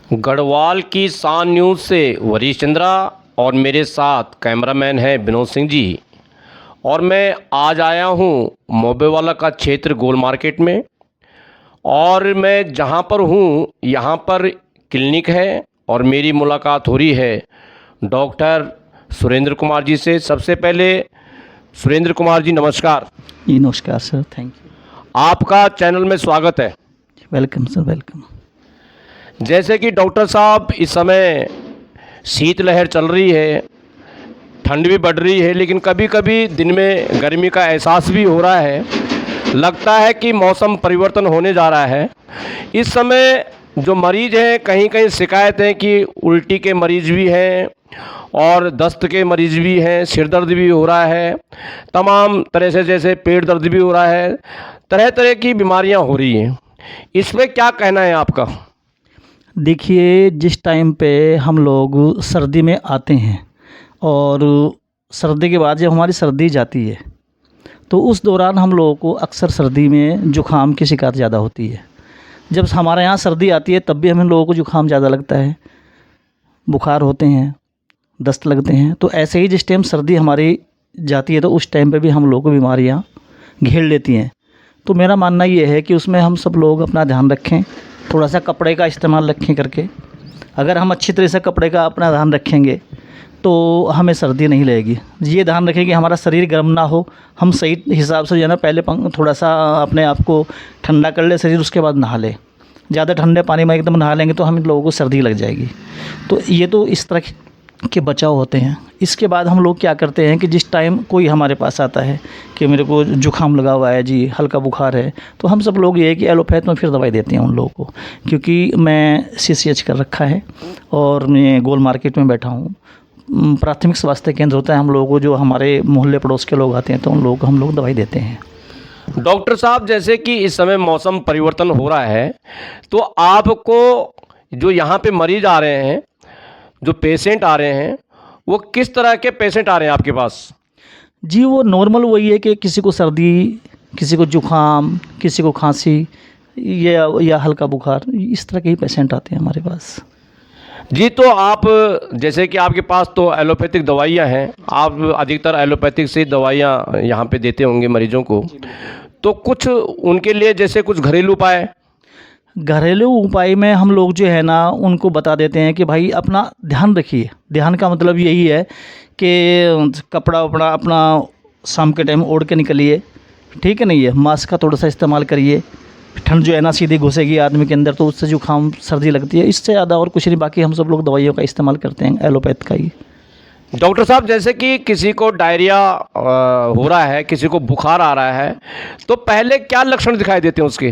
गढ़वाल की शान न्यूज़ से वरीश चंद्रा और मेरे साथ कैमरामैन है विनोद सिंह जी। और मैं आज आया हूँ मोबेवाला का क्षेत्र गोल मार्केट में। और मैं जहाँ पर हूँ यहाँ पर क्लिनिक है और मेरी मुलाकात हो रही है डॉक्टर सुरेंद्र कुमार जी से। सबसे पहले सुरेंद्र कुमार जी नमस्कार। जी नमस्कार सर, थैंक यू। आपका चैनल में स्वागत है। Welcome sir, welcome. जैसे कि डॉक्टर साहब इस समय शीतलहर चल रही है, ठंड भी बढ़ रही है, लेकिन कभी कभी दिन में गर्मी का एहसास भी हो रहा है। लगता है कि मौसम परिवर्तन होने जा रहा है। इस समय जो मरीज़ हैं कहीं कहीं शिकायत है कि उल्टी के मरीज़ भी हैं और दस्त के मरीज़ भी हैं, सिर दर्द भी हो रहा है, तमाम तरह से जैसे पेट दर्द भी हो रहा है, तरह तरह की बीमारियां हो रही हैं। इसमें क्या कहना है आपका? देखिए, जिस टाइम पे हम लोग सर्दी में आते हैं और सर्दी के बाद जब हमारी सर्दी जाती है तो उस दौरान हम लोगों को अक्सर सर्दी में ज़ुकाम की शिकायत ज़्यादा होती है। जब हमारे यहाँ सर्दी आती है तब भी हम लोगों को ज़ुकाम ज़्यादा लगता है, बुखार होते हैं, दस्त लगते हैं। तो ऐसे ही जिस टाइम सर्दी हमारी जाती है तो उस टाइम पे भी हम लोगों को बीमारियाँ घेर लेती हैं। तो मेरा मानना ये है कि उसमें हम सब लोग अपना ध्यान रखें, थोड़ा सा कपड़े का इस्तेमाल रखें करके। अगर हम अच्छी तरह से कपड़े का अपना ध्यान रखेंगे तो हमें सर्दी नहीं लगेगी। ये ध्यान रखें कि हमारा शरीर गर्म ना हो, हम सही हिसाब से जो है ना पहले थोड़ा सा अपने आप को ठंडा कर ले शरीर, उसके बाद नहा ले। ज़्यादा ठंडे पानी में एकदम नहा लेंगे तो हम लोगों को सर्दी लग जाएगी। तो ये तो इस तरह के बचाव होते हैं। इसके बाद हम लोग क्या करते हैं कि जिस टाइम कोई हमारे पास आता है कि मेरे को जुकाम लगा हुआ है जी, हल्का बुखार है, तो हम सब लोग ये है कि एलोपैथ में फिर दवाई देते हैं उन लोगों को। क्योंकि मैं CCH कर रखा है और मैं गोल मार्केट में बैठा हूँ। प्राथमिक स्वास्थ्य केंद्र होता है हम लोगों को, जो हमारे मोहल्ले पड़ोस के लोग आते हैं तो उन लोगों को हम लोग दवाई देते हैं। डॉक्टर साहब, जैसे कि इस समय मौसम परिवर्तन हो रहा है तो आपको जो यहाँ पे मरीज आ रहे हैं, जो पेशेंट आ रहे हैं, वो किस तरह के पेशेंट आ रहे हैं आपके पास? जी, वो नॉर्मल वही है कि किसी को सर्दी, किसी को जुकाम, किसी को खांसी या हल्का बुखार, इस तरह के ही पेशेंट आते हैं हमारे पास। जी, तो आप जैसे कि आपके पास तो एलोपैथिक दवाइयाँ हैं, आप अधिकतर एलोपैथिक से दवाइयाँ यहाँ पे देते होंगे मरीजों को, तो कुछ उनके लिए जैसे कुछ घरेलू उपाय? घरेलू उपाय में हम लोग जो है ना उनको बता देते हैं कि भाई अपना ध्यान रखिए। ध्यान का मतलब यही है कि कपड़ा वपड़ा अपना शाम के टाइम ओढ़ के निकलिए, ठीक है नहीं है। मास्क का थोड़ा सा इस्तेमाल करिए। ठंड जो है ना सीधी घुसेगी आदमी के अंदर तो उससे जुकाम सर्दी लगती है, इससे ज़्यादा और कुछ नहीं। बाकी हम सब लोग दवाइयों का इस्तेमाल करते हैं, एलोपैथ का ही। डॉक्टर साहब, जैसे कि किसी को डायरिया हो रहा है, किसी को बुखार आ रहा है, तो पहले क्या लक्षण दिखाई देते हैं उसके?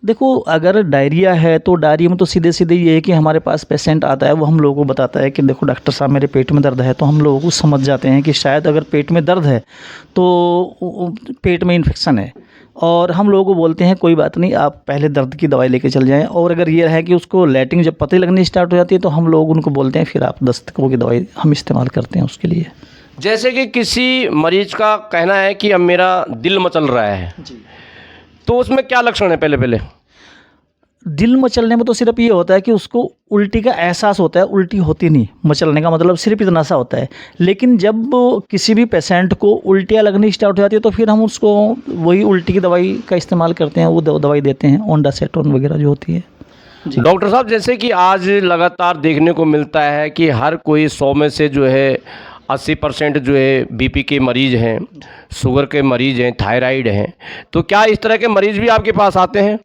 देखो, अगर डायरिया है तो डायरिया में तो सीधे सीधे ये है कि हमारे पास पेशेंट आता है, वो हम लोगों को बताता है कि देखो डॉक्टर साहब मेरे पेट में दर्द है। तो हम लोगों को समझ जाते हैं कि शायद अगर पेट में दर्द है तो पेट में इन्फेक्शन है। और हम लोगों को बोलते हैं कोई बात नहीं, आप पहले दर्द की दवाई लेके चल जाएं। और अगर ये है कि उसको लैटिंग जब पता लगनी स्टार्ट हो जाती है तो हम लोग उनको बोलते हैं फिर आप दस्तकों की दवाई हम इस्तेमाल करते हैं उसके लिए। जैसे कि किसी मरीज का कहना है कि अब मेरा दिल मचल रहा है, तो उसमें क्या लक्षण है? पहले दिल मचलने में तो सिर्फ ये होता है कि उसको उल्टी का एहसास होता है, उल्टी होती नहीं। मचलने का मतलब सिर्फ इतना सा होता है। लेकिन जब किसी भी पेशेंट को उल्टियाँ लगनी स्टार्ट हो जाती है तो फिर हम उसको वही उल्टी की दवाई का इस्तेमाल करते हैं, वो दवाई देते हैं, ओंडासेटोन वगैरह जो होती है। डॉक्टर साहब, जैसे कि आज लगातार देखने को मिलता है कि हर कोई 100 में से जो है 80% जो है बीपी के मरीज हैं, शुगर के मरीज हैं, थायराइड हैं, तो क्या इस तरह के मरीज भी आपके पास आते हैं?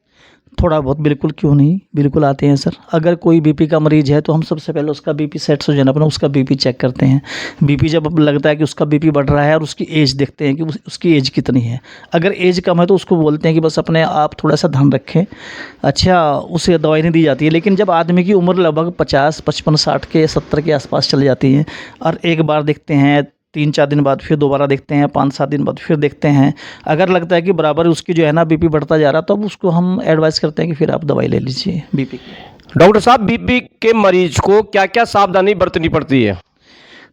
थोड़ा बहुत, बिल्कुल क्यों नहीं, बिल्कुल आते हैं सर। अगर कोई बीपी का मरीज है तो हम सबसे पहले उसका बीपी सेट हो जाना अपना, उसका बीपी चेक करते हैं। बीपी जब लगता है कि उसका बीपी बढ़ रहा है और उसकी एज देखते हैं कि उसकी एज कितनी है। अगर एज कम है तो उसको बोलते हैं कि बस अपने आप थोड़ा सा ध्यान रखें। अच्छा, उसे दवाई नहीं दी जाती है। लेकिन जब आदमी की उम्र लगभग 50, 55, 60 के 70 के आसपास चली जाती है और एक बार देखते हैं, 3-4 दिन बाद फिर दोबारा देखते हैं, 5-7 दिन बाद फिर देखते हैं, अगर लगता है कि बराबर उसकी जो है ना बीपी बढ़ता जा रहा, तो अब उसको हम एडवाइस करते हैं कि फिर आप दवाई ले लीजिए बीपी की। डॉक्टर साहब, बीपी के मरीज को क्या क्या सावधानी बरतनी पड़ती है?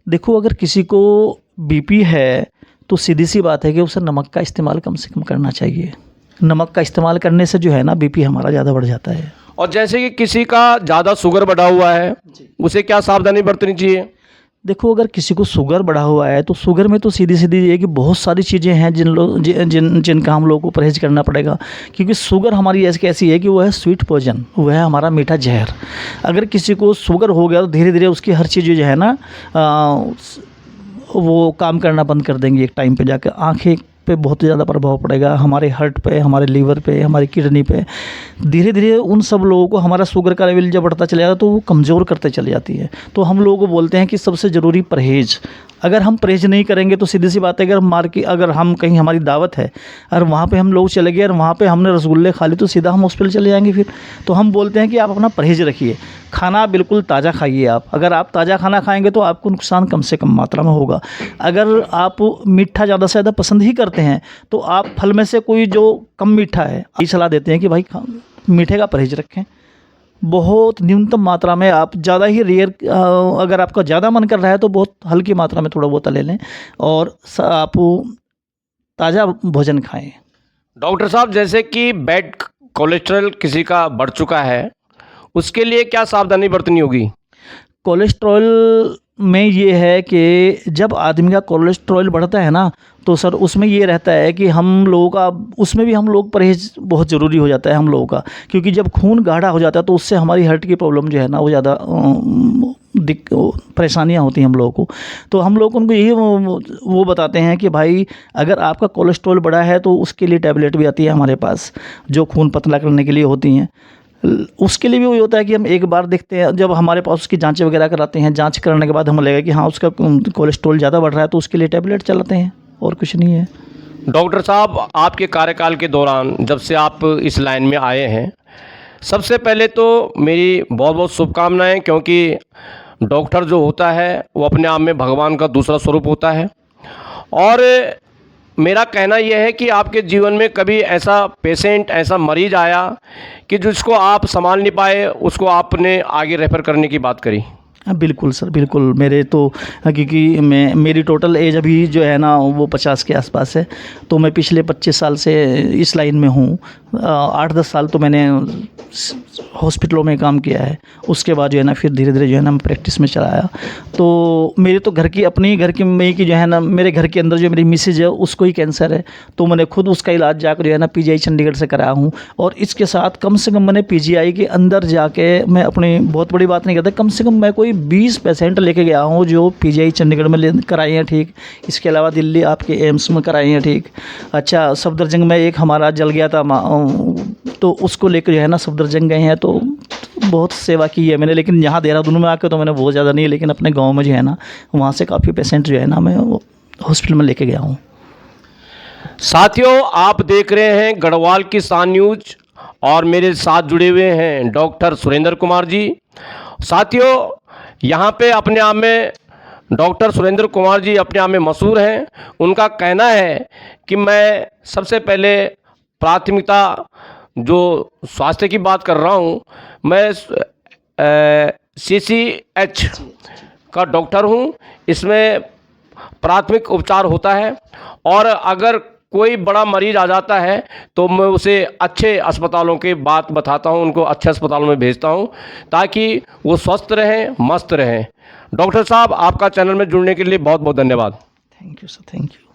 देखो, अगर किसी को बीपी है तो सीधी सी बात है कि उसे नमक का इस्तेमाल कम से कम करना चाहिए। नमक का इस्तेमाल करने से जो है ना बीपी हमारा ज़्यादा बढ़ जाता है। और जैसे कि किसी का ज़्यादा शुगर बढ़ा हुआ है, उसे क्या सावधानी बरतनी चाहिए? देखो, अगर किसी को शुगर बढ़ा हुआ है तो शुगर में तो सीधी-सीधी ये है कि बहुत सारी चीज़ें हैं जिनका हम लोगों को परहेज़ करना पड़ेगा, क्योंकि शुगर हमारी ऐसी है कि वो है स्वीट पॉइज़न, वो है हमारा मीठा जहर। अगर किसी को शुगर हो गया तो धीरे-धीरे उसकी हर चीज़ें जो है ना वो काम करना बंद कर देंगी एक टाइम पे जाकर। आँखें पे बहुत ज़्यादा प्रभाव पड़ेगा, हमारे हार्ट पे, हमारे लीवर पे, हमारी किडनी पे। धीरे-धीरे उन सब लोगों को हमारा शुगर का लेवल जब बढ़ता चला जाता है तो वो कमज़ोर करते चली जाती है। तो हम लोगों को बोलते हैं कि सबसे ज़रूरी परहेज़। अगर हम परहेज़ नहीं करेंगे तो सीधी-सी बात है, अगर हम कहीं हमारी दावत है और वहाँ पे हम लोग चले गए और वहाँ पे हमने रसगुल्ले खा लिए तो सीधा हम हॉस्पिटल चले जाएँगे फिर। तो हम बोलते हैं कि आप अपना परहेज़ रखिए, खाना बिल्कुल ताज़ा खाइए आप। अगर आप ताज़ा खाना खाएँगे तो आपको नुकसान कम से कम मात्रा में होगा। अगर आप मीठा ज़्यादा से ज़्यादा पसंद ही करते हैं तो आप फल में से कोई जो कम मीठा है, ये सलाह देते हैं कि भाई मीठे का परहेज़ रखें। बहुत न्यूनतम मात्रा में, आप ज़्यादा ही अगर आपका ज़्यादा मन कर रहा है तो बहुत हल्की मात्रा में थोड़ा बहुत ले लें और आप ताज़ा भोजन खाएँ। डॉक्टर साहब, जैसे कि बैड कोलेस्ट्रॉल किसी का बढ़ चुका है, उसके लिए क्या सावधानी बरतनी होगी? कोलेस्ट्रॉल में ये है कि जब आदमी का कोलेस्ट्रॉल बढ़ता है ना तो सर उसमें ये रहता है कि हम लोगों का उसमें भी हम लोग परहेज़ बहुत ज़रूरी हो जाता है हम लोगों का, क्योंकि जब खून गाढ़ा हो जाता है तो उससे हमारी हार्ट की प्रॉब्लम जो है ना वो ज़्यादा परेशानियाँ होती हैं हम लोगों को। तो हम लोग उनको यही वो बताते हैं कि भाई अगर आपका कोलेस्ट्रॉल बढ़ा है तो उसके लिए टैबलेट भी आती है हमारे पास जो खून पतला करने के लिए होती हैं। उसके लिए भी वही होता है कि हम एक बार देखते हैं, जब हमारे पास उसकी जांचें वगैरह कराते हैं, जांच करने के बाद हमें लगेगा कि हाँ उसका कोलेस्ट्रॉल ज़्यादा बढ़ रहा है तो उसके लिए टैबलेट चलाते हैं, और कुछ नहीं है। डॉक्टर साहब, आपके कार्यकाल के दौरान जब से आप इस लाइन में आए हैं, सबसे पहले तो मेरी बहुत बहुत शुभकामनाएं, क्योंकि डॉक्टर जो होता है वो अपने आप में भगवान का दूसरा स्वरूप होता है। और मेरा कहना यह है कि आपके जीवन में कभी ऐसा पेशेंट, ऐसा मरीज़ आया कि जिसको आप संभाल नहीं पाए, उसको आपने आगे रेफ़र करने की बात करी? बिल्कुल सर, बिल्कुल। मेरे तो क्योंकि मेरी टोटल एज अभी जो है ना वो 50 के आसपास है, तो मैं पिछले 25 साल से इस लाइन में हूँ। 8-10 साल तो मैंने हॉस्पिटलों में काम किया है, उसके बाद जो है ना फिर धीरे-धीरे जो है ना मैं प्रैक्टिस में चला आया। तो मेरे तो घर की में की जो है ना, मेरे घर के अंदर जो मेरी मिसेज है उसको ही कैंसर है, तो मैंने खुद उसका इलाज जाकर जो है ना पीजीआई चंडीगढ़ से कराया हूँ। और इसके साथ कम से कम मैंने पीजीआई के अंदर जाके, मैं अपनी बहुत बड़ी बात नहीं करता, कम से कम मैं कोई 20 पेशेंट लेके गया हूँ जो पीजीआई चंडीगढ़ में कराए हैं ठीक। इसके अलावा दिल्ली आपके एम्स में कराए हैं ठीक। अच्छा, सफदरजंग में एक हमारा जल गया था तो उसको लेकर जो है ना सफदरजंग गए हैं, तो बहुत सेवा की है मैंने। लेकिन यहाँ देहरादून में आकर तो मैंने बहुत ज़्यादा नहीं, लेकिन अपने गाँव में जो है ना वहाँ से काफ़ी पेशेंट जो है ना मैं हॉस्पिटल में लेके गया हूँ। साथियों, आप देख रहे हैं गढ़वाल की शान न्यूज और मेरे साथ जुड़े हुए हैं डॉक्टर सुरेंद्र कुमार जी। साथियों, यहाँ पे अपने आप में डॉक्टर सुरेंद्र कुमार जी अपने आप में मशहूर हैं। उनका कहना है कि मैं सबसे पहले प्राथमिकता जो स्वास्थ्य की बात कर रहा हूँ, मैं CCH का डॉक्टर हूँ। इसमें प्राथमिक उपचार होता है और अगर कोई बड़ा मरीज आ जाता है तो मैं उसे अच्छे अस्पतालों की बात बताता हूं, उनको अच्छे अस्पतालों में भेजता हूं ताकि वो स्वस्थ रहें, मस्त रहें। डॉक्टर साहब, आपका चैनल में जुड़ने के लिए बहुत बहुत धन्यवाद। Thank you sir, thank you.